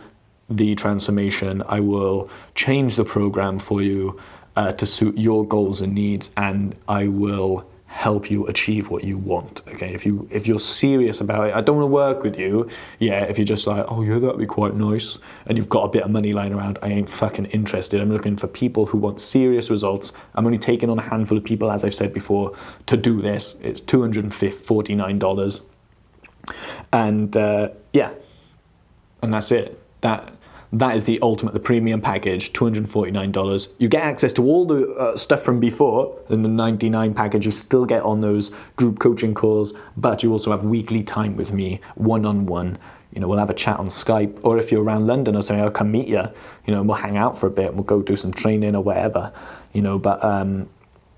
the transformation. I will change the program for you to suit your goals and needs, and I will help you achieve what you want. Okay, if you're serious about it, I don't want to work with you. If you're just like, oh yeah, that'd be quite nice, and you've got a bit of money lying around, I ain't fucking interested. I'm looking for people who want serious results. I'm only taking on a handful of people, as I've said before, to do this. It's $249. And and that's it. That is the ultimate, the premium package, $249. You get access to all the stuff from before. In the $99 package, you still get on those group coaching calls, but you also have weekly time with me, one-on-one. You know, we'll have a chat on Skype, or if you're around London or something, I'll come meet you, you know, and we'll hang out for a bit, and we'll go do some training or whatever, you know, but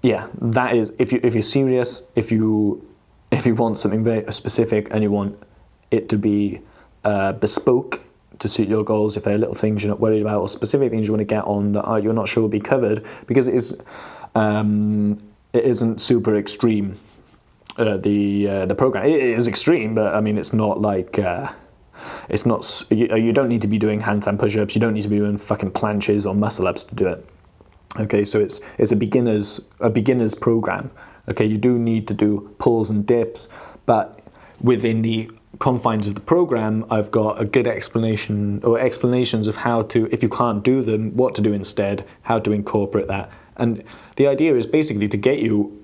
yeah, that is, if you're serious, if you want something very specific and you want it to be bespoke to suit your goals, if there are little things you're not worried about or specific things you want to get on that you're not sure will be covered, because it isn't super extreme, the program. It is extreme, but I mean, it's not like, it's not, you don't need to be doing handstand push-ups, you don't need to be doing fucking planches or muscle-ups to do it. Okay, so it's a beginner's program. Okay, you do need to do pulls and dips, but within the confines of the program, I've got a good explanation or explanations of how to, if you can't do them, what to do instead, how to incorporate that. And the idea is basically to get you,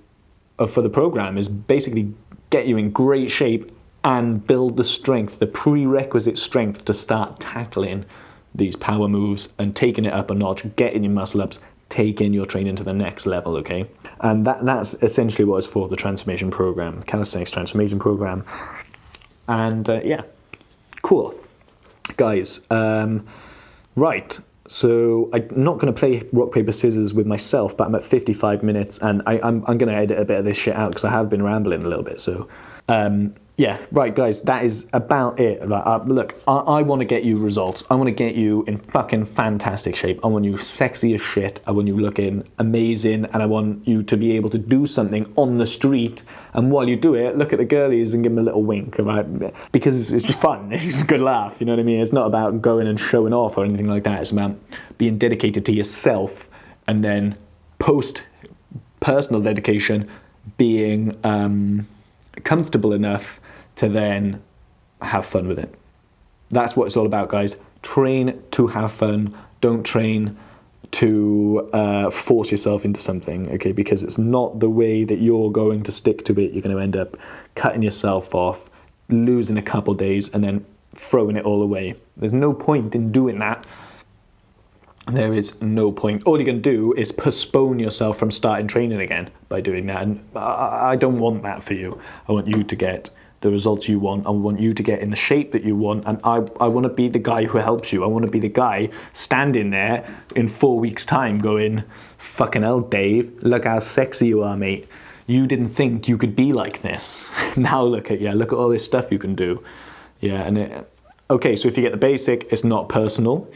for the program, is basically get you in great shape and build the strength, the prerequisite strength to start tackling these power moves and taking it up a notch, getting your muscle ups, taking your training to the next level, okay? And that's essentially what it's for, the transformation program, calisthenics transformation program. And yeah, cool. Guys, right, so I'm not going to play rock, paper, scissors with myself, but I'm at 55 minutes, and I'm going to edit a bit of this shit out because I have been rambling a little bit, so... yeah, right, guys, that is about it. Look, I want to get you results. I want to get you in fucking fantastic shape. I want you sexy as shit. I want you looking amazing, and I want you to be able to do something on the street. And while you do it, look at the girlies and give them a little wink, right? Because it's just fun. It's just a good laugh, you know what I mean? It's not about going and showing off or anything like that. It's about being dedicated to yourself, and then post-personal dedication, being comfortable enough to then have fun with it. That's what it's all about, guys. Train to have fun. Don't train to force yourself into something, okay? Because it's not the way that you're going to stick to it. You're going to end up cutting yourself off, losing a couple days, and then throwing it all away. There's no point in doing that. There is no point. All you're going to do is postpone yourself from starting training again by doing that. And I don't want that for you. I want you to get the results you want. I want you to get in the shape that you want. And I want to be the guy who helps you. I want to be the guy standing there in 4 weeks' time going, fucking hell, Dave, look how sexy you are, mate. You didn't think you could be like this. Now look at you. Look at all this stuff you can do. Yeah, and okay, so if you get the basic, it's not personal.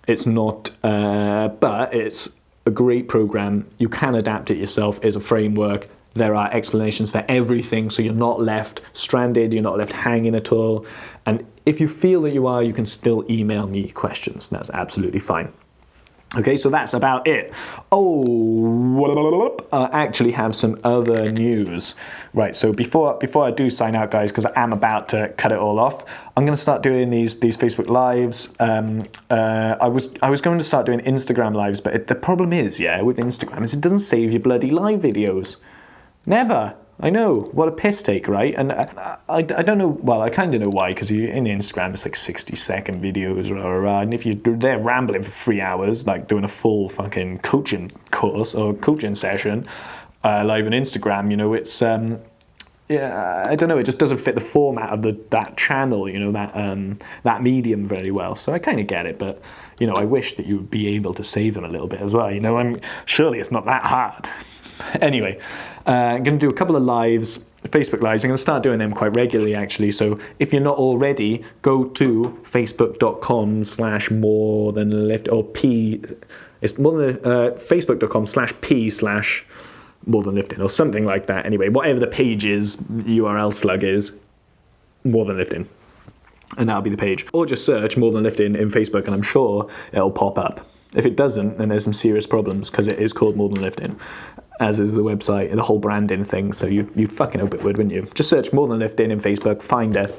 It's not, but it's a great program. You can adapt it yourself. It's a framework. There are explanations for everything, so you're not left stranded, you're not left hanging at all. And if you feel that you are, you can still email me questions. That's absolutely fine. Okay, so that's about it. Oh, I actually have some other news. Right, so before I do sign out, guys, because I am about to cut it all off, I'm going to start doing these Facebook Lives. I was going to start doing Instagram Lives, but the problem is, yeah, with Instagram, is it doesn't save your bloody live videos. Never. I know, what a piss take, right? And I don't know, well, I kind of know why, because in Instagram it's like 60-second videos, and if you're there rambling for 3 hours, like doing a full fucking coaching course or coaching session live on Instagram, you know, it's, yeah, I don't know, it just doesn't fit the format of that channel, you know, that medium very well. So I kind of get it, but, you know, I wish that you would be able to save them a little bit as well, you know, surely it's not that hard. Anyway, I'm going to do a couple of lives, Facebook Lives. I'm going to start doing them quite regularly, actually. So if you're not already, go to facebook.com/morethanlift or P. It's more than facebook.com/P/morethanlifting or something like that. Anyway, whatever the page's URL slug is, More Than Lifting, and that'll be the page. Or just search More Than Lifting in Facebook, and I'm sure it'll pop up. If it doesn't, then there's some serious problems, because it is called More Than Lifting, as is the website, the whole branding thing, so you'd fucking hope it would, wouldn't you? Just search More Than Lifting in Facebook, find us,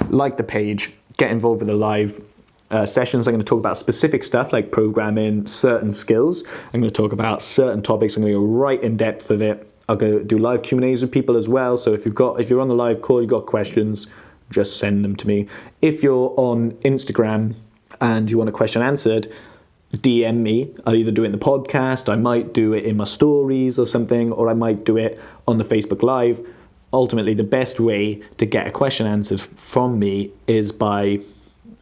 like the page, get involved with the live sessions. I'm going to talk about specific stuff like programming, certain skills. I'm going to talk about certain topics. I'm going to go right in depth with it. I'll go do live Q&As with people as well, so if you're on the live call, you've got questions, just send them to me. If you're on Instagram, and you want a question answered, DM me. I'll either do it in the podcast, I might do it in my stories or something, or I might do it on the Facebook Live. Ultimately, the best way to get a question answered from me is by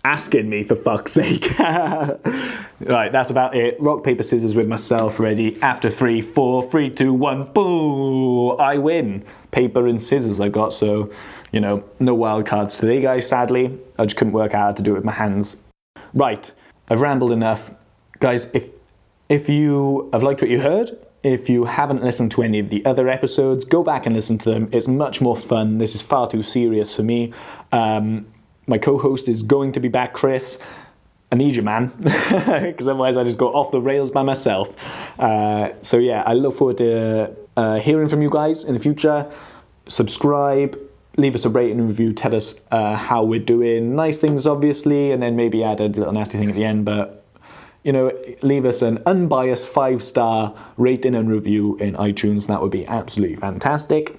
asking me, for fuck's sake. Right, that's about it. Rock, paper, scissors with myself ready. After 3, 4, 3, 2, 1, boom! I win. Paper and scissors I got, so, no wild cards today, guys, sadly. I just couldn't work out how to do it with my hands. Right, I've rambled enough. Guys, if you have liked what you heard, if you haven't listened to any of the other episodes, go back and listen to them. It's much more fun. This is far too serious for me. My co-host is going to be back, Chris. I need you, man, because otherwise I just go off the rails by myself. So yeah, I look forward to hearing from you guys in the future. Subscribe, leave us a rating and review, tell us how we're doing. Nice things, obviously, and then maybe add a little nasty thing at the end, but leave us an unbiased 5-star rating and review in iTunes. That would be absolutely fantastic.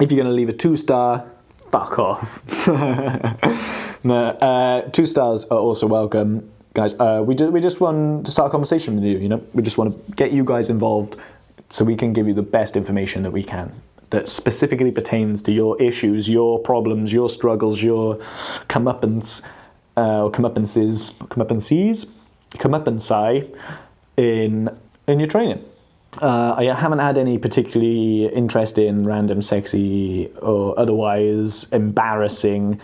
If you're going to leave a 2-star, fuck off. No, 2 stars are also welcome, guys. We just want to start a conversation with you. We just want to get you guys involved so we can give you the best information that we can, that specifically pertains to your issues, your problems, your struggles, your comeuppance, in your training. I haven't had any particularly interesting, random, sexy, or otherwise embarrassing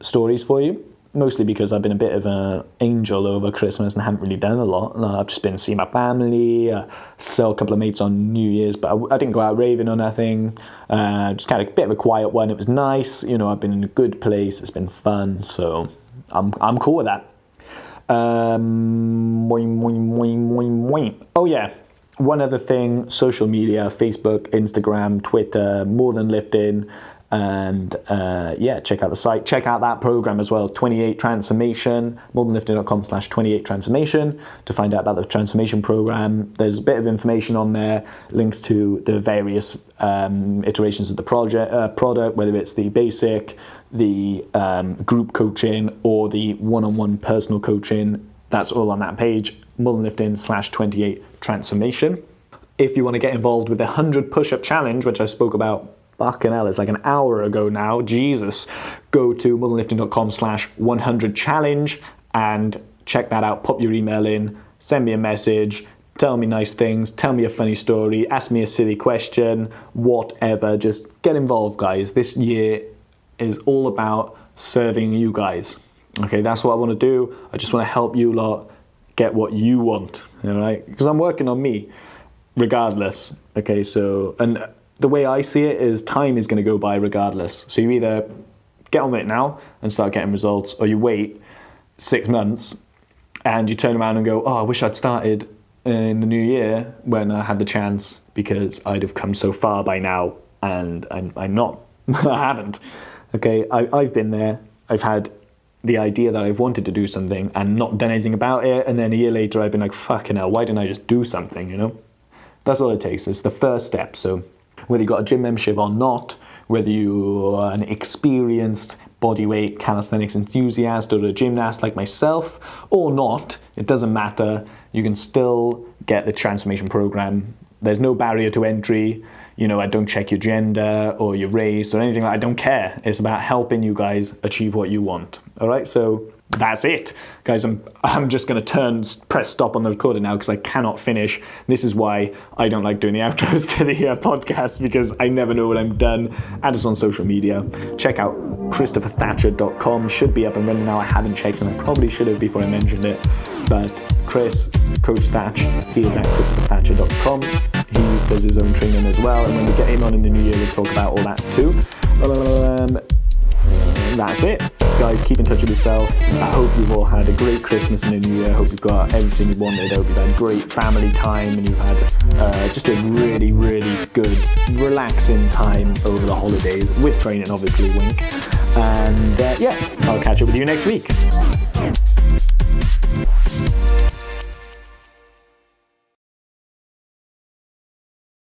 stories for you, mostly because I've been a bit of an angel over Christmas and haven't really done a lot. I've just been seeing my family, saw a couple of mates on New Year's, but I didn't go out raving or nothing. Just kind of a bit of a quiet one. It was nice. I've been in a good place. It's been fun, so I'm cool with that. Oh yeah, one other thing, social media, Facebook, Instagram, Twitter, More Than Lifting, and check out the site, check out that program as well, 28 Transformation, morethanlifting.com/28 Transformation to find out about the transformation program. There's a bit of information on there, links to the various iterations of the product, whether it's the basic, the group coaching, or the one-on-one personal coaching. That's all on that page, morethanlifting/28 Transformation. If you want to get involved with the 100 push-up challenge, which I spoke about, fucking hell, it's like an hour ago now, Jesus, go to morethanlifting.com/100 challenge and check that out. Pop your email in, send me a message, tell me nice things, tell me a funny story, ask me a silly question, whatever. Just get involved, guys. This year is all about serving you guys. Okay, that's what I want to do. I just want to help you lot get what you want, all right? Because I'm working on me, regardless. Okay, so, and the way I see it is time is going to go by regardless. So you either get on with it now and start getting results, or you wait 6 months and you turn around and go, oh, I wish I'd started in the new year when I had the chance, because I'd have come so far by now, and I'm not. I haven't. Okay, I've been there. I've had the idea that I've wanted to do something and not done anything about it, and then a year later I've been like, fucking hell, why didn't I just do something, That's all it takes. It's the first step. So whether you've got a gym membership or not, whether you're an experienced bodyweight calisthenics enthusiast or a gymnast like myself or not, it doesn't matter. You can still get the transformation program. There's no barrier to entry. I don't check your gender or your race or anything like that. I don't care. It's about helping you guys achieve what you want. All right, so that's it. Guys, I'm just going to press stop on the recording now because I cannot finish. This is why I don't like doing the outros to the podcast, because I never know when I'm done. Add us on social media. Check out ChristopherThatcher.com. Should be up and running now. I haven't checked, and I probably should have before I mentioned it. But Chris, Coach Thatch, he is at ChristopherThatcher.com. He does his own training as well, and when we get him on in the new year, we'll talk about all that too. That's it. Guys, keep in touch with yourself. I hope you've all had a great Christmas and a new year. I hope you've got everything you wanted. I hope you've had great family time, and you've had just a really, really good, relaxing time over the holidays, with training, obviously, wink. And I'll catch up with you next week.